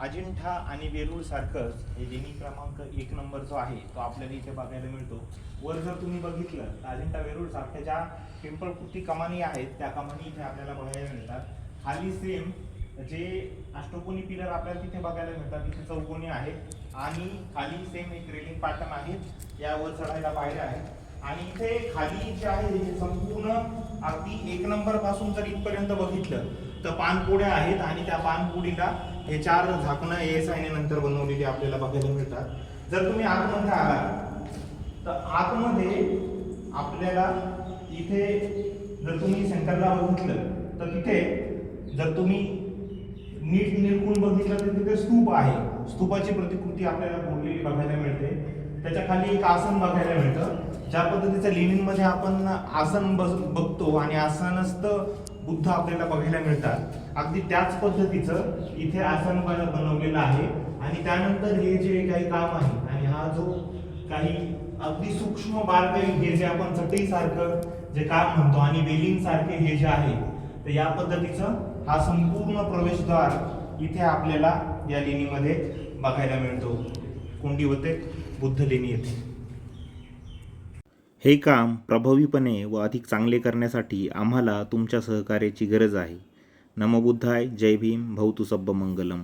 अजिंठा आणि वेरूळ सारखंच हे लेणी क्रमांक 1 नंबर जो आहे तो आपल्याला इथे बघायला मिळतो। वर जर तुम्ही बघितलं तर अजिंठा वेरूळ सारख्या ज्या पिंपळकृती कमानी आहेत त्या कमानी इथे आपल्याला बघायला मिळतात। खाली सेम जे अष्टकोनी पिलर आपल्याला तिथे बघायला मिळतात, तिथे चौकोनी आहेत आणि खाली सेम एक रेलिंग पॅटर्न आहे, यावर चढायला पायऱ्या आहेत आणि इथे खाली जे आहे हे संपूर्ण अगदी 1 नंबर पासून जर इथपर्यंत बघितलं तर पानपोड्या आहेत आणि त्या पानपोडीला हे 4 झाकणं एएसआयने नंतर बनवलेली आपल्याला बघायला मिळतात। जर तुम्ही आतमध्ये आलात तर आतमध्ये आपल्याला इथे जर तुम्ही सेंटरला बघितलं तर तिथे जर तुम्ही नीट निरखून बघितलं तर तिथे स्तूप आहे, स्तूपाची प्रतिकृती आपल्याला कोरलेली बघायला मिळते। त्याच्या खाली एक आसन बघायला मिळतं, ज्या पद्धतीच्या लेणींमध्ये आपण आसन बघतो आणि आसनस्थ बुद्ध आपल्याला बघायला मिळतात, अगदी त्याच पद्धतीचं इथे आसन बनवलेलं आहे। आणि त्यानंतर हे जे काही काम आहे आणि हा जो काही अगदी सूक्ष्म बारकाई हे जे आपण चटई सारखं जे काम म्हणतो आणि वेलिंग सारखे हे जे आहे तर या पद्धतीचं हा संपूर्ण प्रवेशद्वार इथे आपल्याला या लेणीमध्ये बघायला मिळतो। कुंडीवते बुद्ध लेणी येते। हे काम प्रभावीपणे व अधिक चांगले करण्यासाठी आम्हाला तुमच्या सहकार्याची गरज आहे। नमो बुद्धाय, जय भीम, भवतु सब्ब मंगलम।